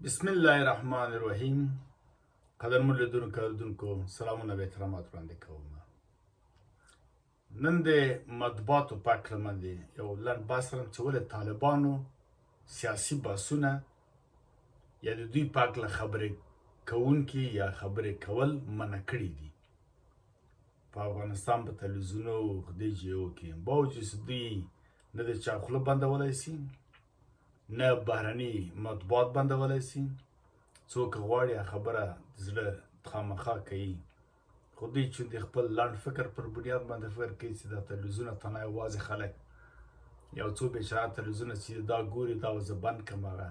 بسم الله الرحمن الرحیم. قدرمن لیدونکو اوریدونکو سلامونه به احترامات وړاندې کوم. نن د مطبوعاتو په اړه باندې یو لنډ بحث لرم چې ولې طالبانو سیاسي بحثونه یا د دوی په اړه خبرې کوونکي یا خبرې کول منع کړي دي په افغانستان په تلویزیونو او خدیجو کې، باوجود چې دوی نه د چا خوله بندولی شي، نه بهرني مطبوعات بندولی شي. څوک غواړي خبره د زړه خامخا کوي، خو دوی چې د خپل لنډ فکر پر بنیاد باندې فکر کوي چې دا تلویزیونه تنها یوازې خلک یو څو بېچاره تلویزیونه چې دا ګوري دا به زه بند کړم، هغه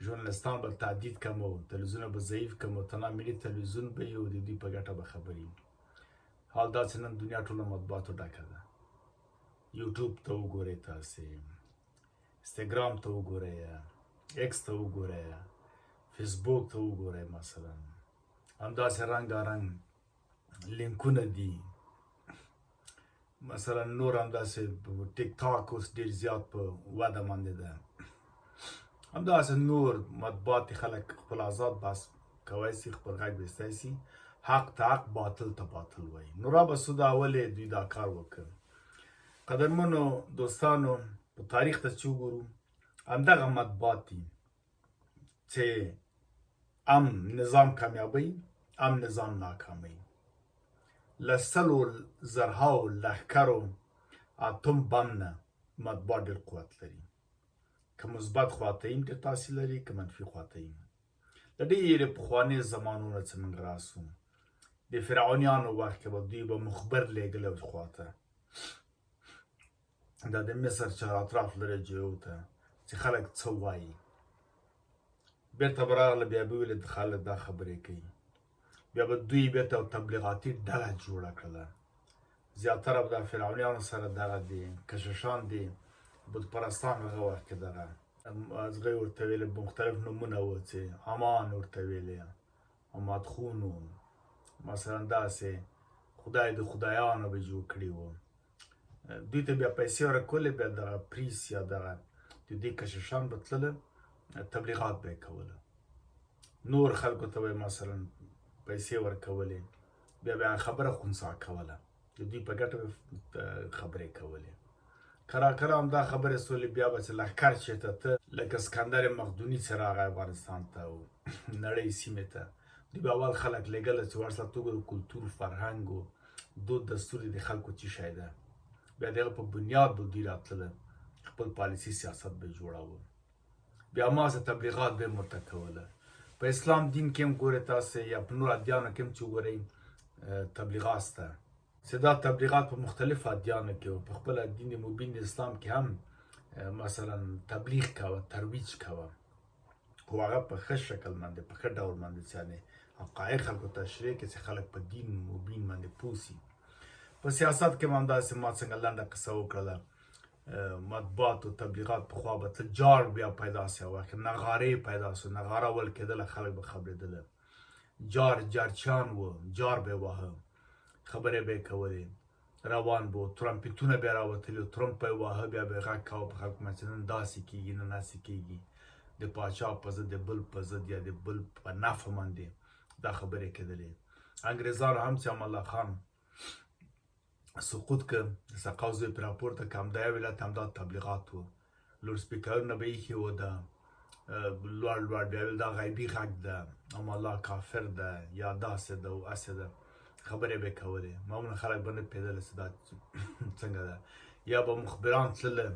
ژورنالستان به تعدید کړم او تلویزیونه به ضعیف کړم او تنها ملي تلویزیون به وي او د دوی په ګټه به خبرې وي. حال دا چې نن دنیا ټوله مطبوعاتو ډکه ده. یوټیوب ته وګورئ، تاسې انستګرام ته وګورئ، ایکس ته وګورئ، فیسبوک ته وګورئ، مثلا همداسې رنګارنګ لینکونه دي. مثلا نور همداسې ټیک تاک اوس ډېر زیات په وده باندې ده. همداسې نور مطبوعات خلک خپل آزاد بحث کولی شي، خپل غږ ویستی شي، حق ته حق، باطل ته باطل وایي. نو رابسو دا ولې دوی دا کار وکړ؟ قدرمنو دوستانو، په تاریخ ته چې وګورو، همدغه مطبوعات دي چې ام نظام کامیابی، ام نظام ناکامی. له سلو زرهاو لښکرو اتم بم نه مطبوعات ډېر قوت لري. که مثبت خواته یې ډېر تاثیر لري، که منفي خواته یې. د ډېرې پخواني زمانو نه چې موږ راسو، د فرعونیانو وخت کې به دوی به مخبر لېږلی خواته، دا د مصر چاراطراف لرجو ته چې خلک څه وایي. بیرته به راغله، بیا به ویل خلک دا خبرې کوي. بیا به دوی بیرته تبلیغاتي ډله جوړه کړله. زیاتره به د فرعونیانو سره دغه دي، کششان دي، بتپرستان هغه وخت کې دغه هغوی ورته ویلې مختلف نومونه وو چې امان ورته ویلې، امادخون و، مثلا داسې خدای د خدایانو به جوړ کړي وو. دوی ته بیا پیسې ورکولې، بیا دغه پریس یا دغه د دې کششان به تلله، تبلیغات به یې کوله. نور خلکو ته به یې مثلا پیسې ورکولې، بیا به هغه خبره خنثی کوله، د دوی په ګټه به خبرې کولې. کله همدا خبرې سولې، بیا به چې لښکر چېرته ته لکه اسکندر مقدوني چې راغی افغانستان ته او نړۍ سیمې ته، دوی به اول خلک لېږله چې ورسره توګه د کلتور، فرهنګ و دود دستور د خلکو څه شی ده. بیا د هغه په بنیاد به دوی راتلله، خپل پالیسي سیاست به یې جوړاوه. بیا هماغسې تبلیغات به یې ورته کوله. په اسلام دین کې هم ګورئ تاسې، یا په نور ادیانو کې هم چې وګورئ تبلیغات شته، چې دا تبلیغات په مختلفو ادیانو کې و. په خپل دین مبین اسلام کې هم مثلا تبلیغ کوه، ترویج کوه، خو هغه په ښه شکل باندې، په ښه ډول باندې، یعنې حقایق خلکو ته تشریح کړي چې خلک په دین مبین باندې پوه شي. په سیاست کې هم همداسې ما څنګه لنډه قصه وکړله، مطبوعات و تبلیغات پخوا به تل جار بیا پیدا شي، وخت نغارې پیدا شو، نغاره ول کېدله، خلک به خبرېدله، جارچیان و، جار به یې واهه، خبرې به یې کولې، روان به و، ترمپیتونه به یې راوتلي، ترمپ به یې واهه، بیا به یې غږ کاوه په خلکو باندې چې نن داسې کېږي، نن هسې کېږي، د پاچا په ضد، د بل په ضد، یا د بل په نفع باندې دا خبرې کېدلې. انګرېزانو هم چې امان الله خان سقوط که سقاو زوی پرې راپورته که، همدا یو ولایت همدا تبلیغات و، لوډ سپیکرونه به ایښي وو، د لوړ بیا ویل دا غیبي غږ ده، اما الله کافر ده، یا داسې ده او هسې ده، خبرې به یې کولې. معمولا خلک به نه پوهېدله چې دا څنګه ده. یا به مخبران تلله،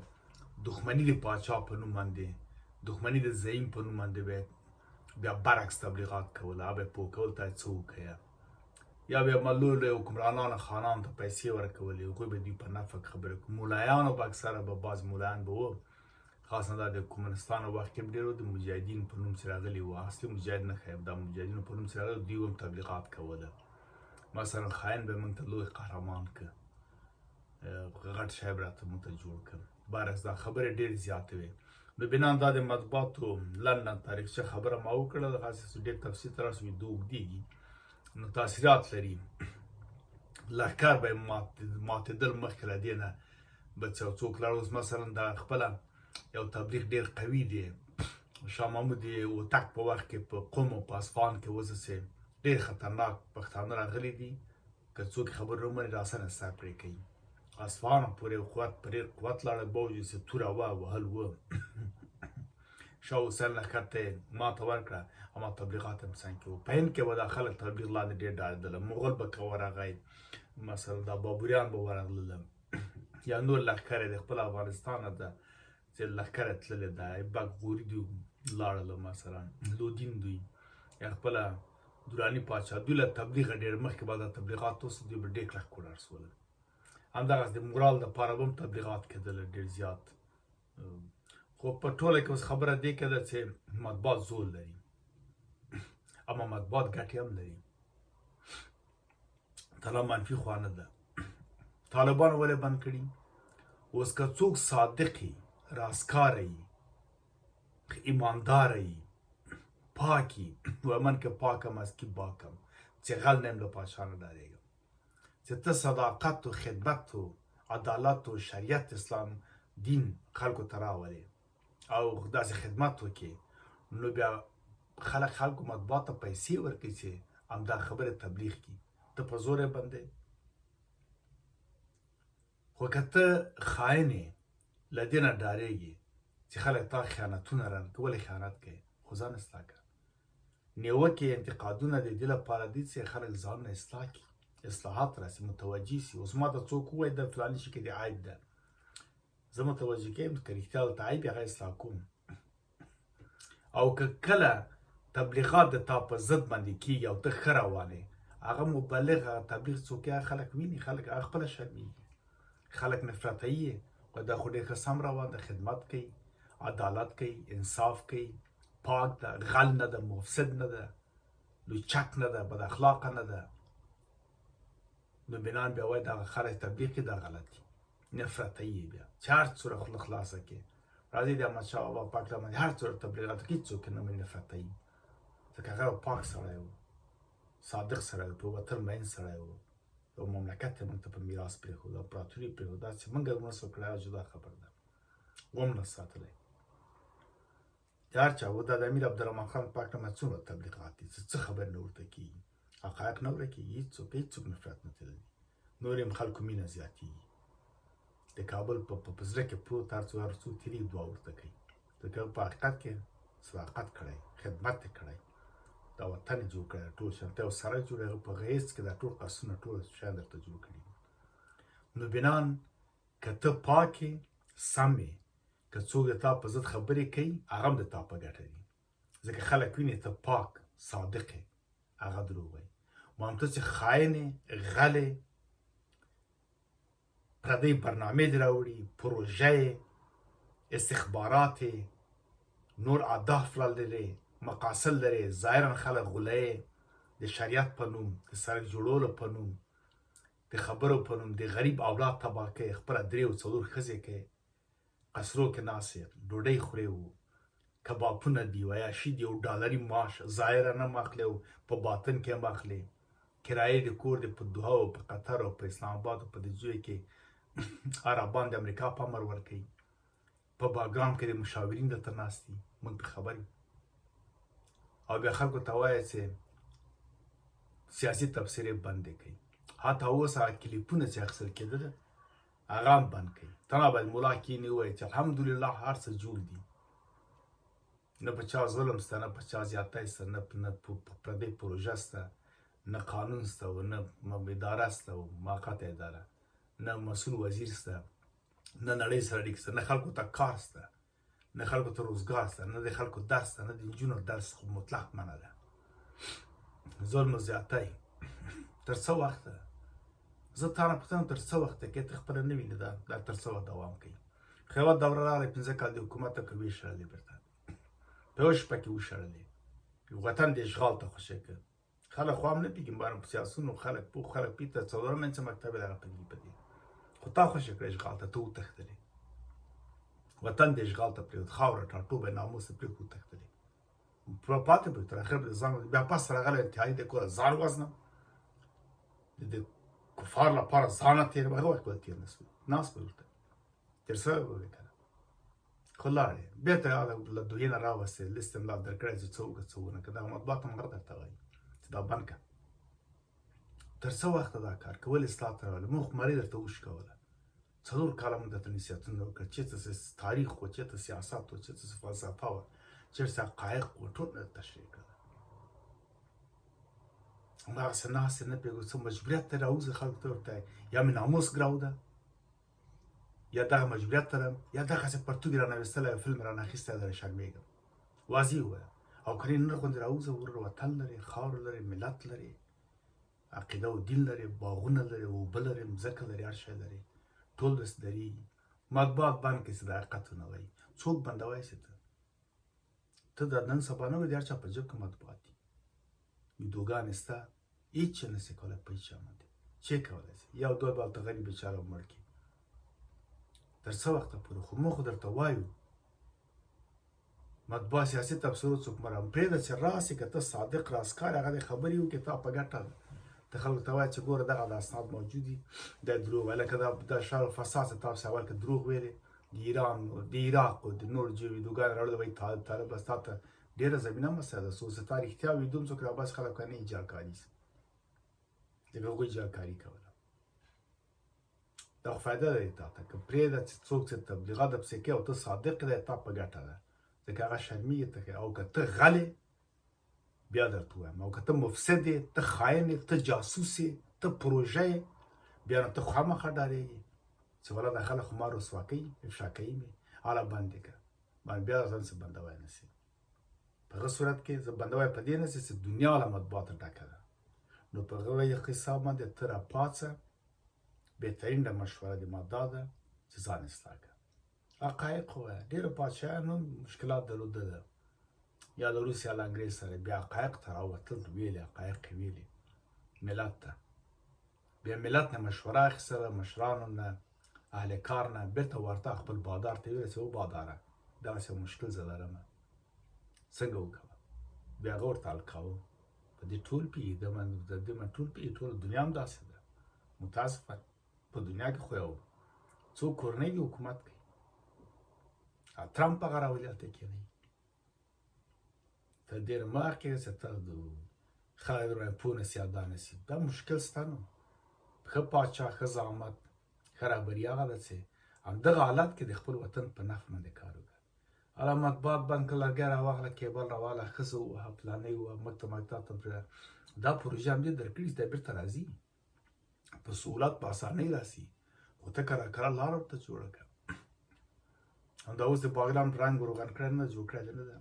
دښمني د پاچا په نوم باندې، دښمني د زعیم په نوم باندې به بیا برعکس تبلیغات کوله، هغه به یې پوه کول ته څه وکړه. یا بیا لوی حکمرانانو خانانو ته پیسې ورکولې، هغوی به دوی په نفع خبرې کوي. مولایانو به اکثره به بعض مولایان به وو، خاصا دا د کمونستانو وخت کې ډېر د مجاهدین په نوم چې راغلي وو، اصلي مجاهد نه ښیم، دا مجاهدینو په نوم چې راغلي، دوی هم تبلیغات کوله. مثلا خاین به موږ ته لوی قهرمان که، غټ شی به راته موږ ته جوړ که. برعکس دا خبرې ډېرې زیاتې وې. نو بنا دا د مطبوعاتو لنډه تاریخچه خبره ما وکړه، خاصې ډېر تفصیل ته راسو ویډیو اوږدېږي، نو تاثیرات لري. لښکر به یې ماتېدل، مخکې له دې نه به څوک لاړ. اوس مثلا دا خپله یو تبلیغ ډېر قوي دی، شاه محمود د هوتک په وخت کې په قم او په اصفهان کې وځسې ډېر خطرناک پښتانه راغلي دي که څوک خبر ومني راسره سر پرې کوي اصفهان پورې قوت پرې قوت لاړه باوجود چې توره وهل و شاه حسین لښکر ته ماته ورکړه اما تبلیغات هم څنګه کې وو په هند کې به دا خلک تبلیغ لاندې ډېر ډارېدله مغول به که ورغی مثلا دا بابریان به ورغلل یا نور لښکر یې د خپل افغانستان نه ده چې لښکر یې تللی ده ایبک غوري دوی لاړله مثلا لودین دوی یا خپله دراني پاچا دوی له تبلیغه ډېر مخکې به دا تبلیغات اوس دوی به ډېر کلک ولاړ شول همدغسې د مورال دپاره به هم تبلیغات کېدله ډېر زیات خو په ټوله کې اوس خبره دې کې ده چې مطبوعات زور لري اما مطبوعات ګټې هم لري تله منفي خوا نه ده طالبانو ولې بند کړي اوس که څوک صادق وي راسکاره وي ایمانداره وي پاک وي ومن که پاکم از کی باکم چې غل نه یم له پاچا نه ډارېږم چې ته صداقت و خدمت و عدالت و شریعت اسلام دین خلکو ته راولې او داسې خدمت وکړې نو بیا خلکو مطبوعات ته پیسې ورکوي چې همدا خبرې تبلیغ کړي ته په زور یې بندوې خو که ته خاین یې له دې نه ډارېږي چې خلک تا خیانتونه رن ته ولې خیانت کوې خو ځان اصلاح کړه نیوکې انتقادونه د دې لپاره دي چې خلک ځانونه اصلاح کړي اصلاحات راسي متوجه سي اوس ما ته څوک ووایي د فلاني شي کې د عیب ده زه متوجه کیم که رښتیا دلته عیب هغه اصلاح کوم او که کله تبلیغات د تا په ضد باندې کېږي او ته ښه روان یې هغه مبلغ هغه تبلیغ څوک هغه خلک ویني خلک هغه خپله شرمېږي خلک نفرتوي یې خو دا خو ډېر ښه سم روان ده خدمت کوي عدالت کوي انصاف کوي پاک ده غل نه ده مفسد نه ده لوچک نه ده بد اخلاقه نه ده نو بنان بیا وایي دغه خلک تبلیغ کې دا غلط دي نفرتوي یې بیا چې هر څومره خوله خلاصه کړي راځي د احمدشاه بابا پاک له باندې هر څومره تبلیغاتو کې هېڅوک نه مې نفرتوي ځکه هغه پاک سړی و صادق سړی و په وطن مین سړی و او مملکت یې موږ ته په میراث پرېښود امپراتوري پرېښود دا چې موږ یې ونسو کړی هغه جدا خبر ده وم نه ساتلی د هر چا و دا د امیر عبدالرحمن خان پاک نه څومره تبلیغات دي څه خبر نه ورته کېږي حقایق نه ورکېږي هېڅوک نفرت نه تللی نور یې خلکو مینه زیاتېږي د کابل په زړه کې پروت هر څو تیرې دعا ورته کوي ځکه په حقیقت کې صداقت کړی خدمت یې کړی دا وطن یې جوړ کړی ټول شانتې او سړک جوړ په غیځ کې دا ټول قصرونه ټول شیان درته جوړ کړي نو بنان که ته پاک یې سم یې که څوک د تا په ضد خبرې کوي هغه هم د تا په ګټه دي ځکه خلک ویني ته پاک صادق یې هغه دروغ وایي مهم ته چې خاین یې غل یې پردی برنامې دې راوړي پروژه یې استخبارات یې نور اهداف لري مقاصد لري ظاهرا خلک غوله یې د شریعت په نوم د سړک جوړولو په نوم د خبرو په نوم د غریب اولاد تباه کوي خپله درې او څلور ښځې کوي قصرو کې ناست یې ډوډۍ خورې وو کبابونه دي عیاشي دي او ډالري معاش ظاهرا هم اخلي او په باطن کې هم اخلي کرایې د کور د په دوحه او په قطر او په اسلام آباد او په دې ځایو کې عربان د امریکا په امر ورکوي په باګرام کې د مشاورین دلته ناست دي موږ پرې خبر یو او بیا خلکو ته وایي چې سیاسي تبصرې بندې کوي حتی اوس هغه کلیپونه چې اخیستل کېدله هغه هم بند کوي ته نه باید ملا کښېني ووایي چې الحمدلله هر څه جوړ دي نه په چا ظلم شته نه په چا زیاتی شته نه پردۍ پروژه شته نه قانون شته و نه اداره شته و موقته اداره نه مسؤل وزیر شته نه نړۍ سره اړیکې شته نه خلکو ته کار شته نه خلکو ته روزګار شته نه د خلکو درس شته نه د نجونو درس خو مطلق منع ده ظلم و زیاتی تر څه وخته زه تا نه پوښتنه تر څه وخته کې ته خپله نه وینې دا تر څه وخت دوام کوي خیوت دوره راغلی 15 کال د حکومت ته که ویې بیرته په یوه شپه کې وشړلې وطن د اشغال ته خوشې کړ خلک خو هم نه پوهېږي باره په سیاسونو خلک پوه خلک پوهېږي ته څلورم انچه مکتب یې دغه پوهېږي په دې خو تا خوشې کړه اشغال ته وتښتلې وطن د اشغال ته پرېښود خاوره ټاټوبی ناموس یې پرېښود وتښتلې پاتې به تر اخر به ځان بیا پس راغلی انتهایي د کوره ځان وزنم د کفار لپاره ځانه تېر هغه وخت به تېر نه شو ناست به ورته تېر سوی به وې که نه خو لاړې بېرته له دوحې نه راوستې لیست املا درکړی چې څه وکړه څه ونه کړه دغه مطبوعات هم غره درته وایي چې دا بند کړه تر څه وخته دا کار که ولې اصلاح ته راغلی موږ خمري درته وشکوله 4 کاله موږ درته نصیحتونه وکړل چېرته تاریخ و چېرته سیاست و چېرته فلسفه وه چېرته حقایق و ټول مې تشریح کړل همدغسې ناستې نه پوهېږو څه مجبوریت ته راوځي خلکو ته ورته یا مې ناموس ګراوده یا دغه مجبوریت ته یا دغسې پرتوګ یې رانه ویستلی او فلم یې رانه اخیستی دی شرمېږم واضح ووایه او که نه غوندې راوځه ورور وطن لرې خاوره لرې ملت لرې عقیده و دین لرې باغونه لرې اوبه لرې مځکه لرې هر شی لرې ټول داسې درېږي مطبوعات بند کړي چې د حقیقتونه وایي څوک بندوی شي ته د نن سبا نه د هر چا په جیب کې مطبوعات دي ویډیوګانې سته هېڅ شی نشي کولی په هېڅ چا باندې چې کولی شي یو دوه به هلته غریب بیچاره مړ کړي تر څه وخته پورې خو موږ خو درته وایو مطبوعه سیاسي تبصرو څوک مرم پرېږده چې راسې که ته صادق راستکار هغه د خبرې وکړي تا په ګټه ده ته خلکو ته وایه چې ګوره دغه د اسناد موجود دي دا دروغ وایي لکه د شر فساد څه تاسو اول کې دروغ ویلې د ایران د عراق او د نور ویډیوګانې راوړل وایي طالب به ستا ته ډېره زمینه مسله ده څو چې تا رښتیا ویډیو هم څوک راباس خلک نه ایجادکاري شي لکه هغوی ایجادکاري کوله دا خو فایده لري تا ته که پرېږده چې څوک چې تبلیغات درپسې کوي او ته صادق دی تا په ګټه ده ځکه هغه شرمېږي ته او که ته غل بیا درته وایم او که ته مفسد یې ته خاین یې ته جاسوس یې ته پروژه یې بیا نو ته خامخا ډارېږي چې والا دا خلک خو ما رسوا کوي افشا کوي مې هله بند یې کړه باندې بیا ځان څه بندوی نه شي په هغه صورت کې زه بندوی په دې نه شي چې دنیا له مطبوعاتو ډکه ده نو په هغه حساب باندې ته راپاڅه بهترین مشوره دې ما دا ده چې ځان اصلاح کړه حقایق ووایه ډېرو پادشاهانو مشکلات درلوده ده یا د روس یا له انګریز سره بیا حقایق ته راوتل ویلې حقایق یې ویلې ملت ته بیا ملت نه مشوره اخیستله مشرانو نه اهل کار نه بېرته ورته خپل بادار ته ویله چې و باداره دغسې مشکل زه لرمه څنګه وکړم بیا هغه ورته حل کاوه په دې ټول پوهېږي د دې من ټول پوهېږي ټوله دنیا هم داسې ده متاسفه په دنیا کې خو یو څو کورنۍ دي حکومت کوي ترامپ هغه راولي هلته کېدی ته ډېر مخکې چې ته د خلک درباندې پوه نه سي یا دا نه سي دا مشکل سته نو ښه پاچا ښه زعامت ښه رهبري هغه ده چې همدغه حالت کې د خپل وطن په نفع باندې کار وکړه هله مطبوعات بند کړه لرګی راواخله کیبل راواله ښځه ووهه فلانی ووهه مکتب ته پرېږده دا پروژه همدې درکړي چې دا بېرته راځي په سهولت په اسانۍ راسي خو ته کله کله لاره ورته جوړه کړه همدا اوس د باغلان رنګ روغن کړی نه جوړ کړی نه ده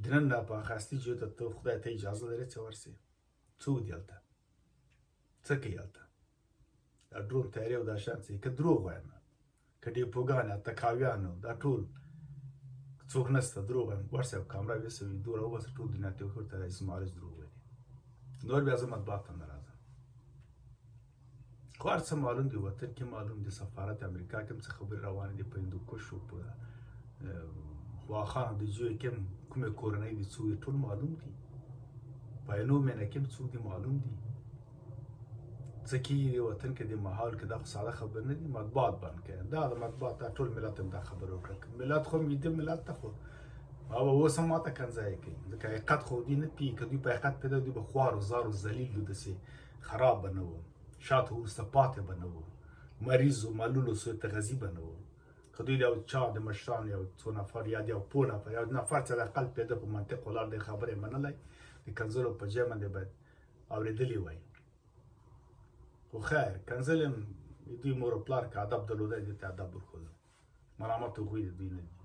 دننه په اخاستي چې ته خدای ته اجازه لري چې ورسې څوک دي هلته څه کوي هلته دا ډرون تیارې او دا شیان څه که دروغ وایم که ډیپوګانې اتکاویانو دا ټول څوک نشته دروغ وایم ورسې کامره ویسوي دوره وباسه ټول دنیا ته ورته رئیس معارض دروغ ویلي نور بیا زه مطبوعات ته نه راځم خو هر څه معلوم دي وطن کې معلوم دي سفارت امریکا کې هم څه خبرې روانې دي په هندوکش او په واخان د جوی کې هم کومې کورنۍ دي څوک دي ټول معلوم دي په عینو مینه کې هم څوک دي معلوم دي څه کېږي وطن کې د ماحول کې دا خو ساده خبر نه دي مطبوعات بند کړي دا د مطبوعات دا ټول ملت هم دا خبره وکړه ملت خو ویده ملت ته خو او اوس هم ماته کنځای کوي ځکه حقیقت خو دوی نه پوهېږي که دوی په حقیقت پوهېدل دوی به خوارو زارو ذلیل و داسې خراب به نه وو شاته وروسته پاتې به نه وو مریض و معلول و سوء تغذي به نه وو که دوی د یو چا د مشرانو یو څو نفر یا د یو پوه نفر یو نفر چې د اقل پوهېده په منطق ولاړ دی خبرې منلی د کنځلو په ځای باندې باید اورېدلې وای خو خیر کنځل هم دوی مور و پلار که ادب درلودی دوی ته ادب ورښودل ملامت هغوی د دوی نه دي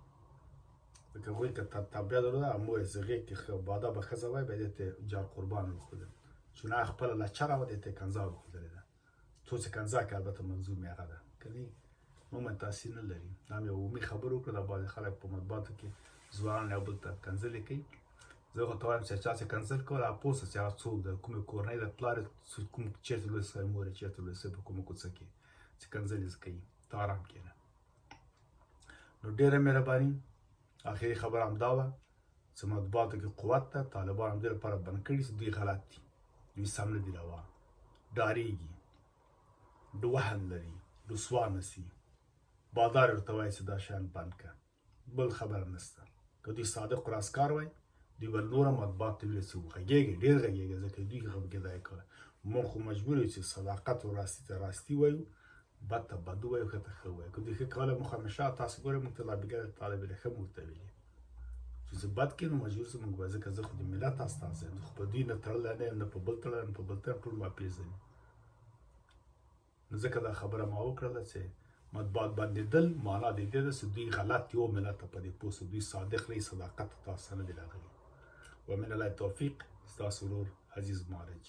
ځکه هغوی که تربیه درلوده مور یې زغې کې باادبه ښځه وای باید دې ته جار قربان ورښودل چون هغه خپله لچره وه دې ته یې کنځا ورښودلې ده څو چې کنځا کې البته منظور مې هغه ده که نه عموما تاثیر نه لري دا مې عمومي خبرې وکړه دا بعضې خلک په مطبوعاتو کې ځوانان یو بل ته کنځلې کوي زه خو ته وایم چې چا چې کنسل کول هغه پوه شه چې هغه څوک ده کومې کورنۍ ده پلار یې کوم چېرته لوی سوی مور یې چېرته لوی سوی په کومه کوڅه کې چې کنځل یې کوي ته ارام کښېنه نو ډېره مهرباني اخري خبره همدا وه چې مطبوعاتو کې قوت ده طالبان هم دې لپاره بند کړي چې دوی غلط دي دوی سم نه دي روان ډارېږي وهن لري رسوا نه سي بادار ورته وایي چې دا شیان بند کړه بل خبره نشته که دوی صادق و راستکار وای دوی به نوره مطبوعات ته ویل چې وغږېږئ ډېر غږېږئ ځکه دوی غږېدا یې کوله موږ خو مجبور یو چې صداقت او راستي ته راستي وایو بد ته بد ووایو ښه ته ښه ووایو که دوی ښه کولی موږ همیشه تاسو ګورئ موږ ته لابیګر طالب علم ښه موږ ته ویلي چې زه بد کړې نو مجبور زه موږ به ځکه زه خو د ملت استازی یم خو په دوی نه تړلی نه یم نه په بل تړلی نه په بل تړلی ټول ما پېژني نو ځکه دا خبره ما وکړله چې مطبوعات بندېدل معنا د دې ده چې دوی غلط یو ملت ته په دې پوه دوی صادق دی صداقت ته تاسو نه دي راغلي ومن الله توفیق ستاسو ورور عزیز مارج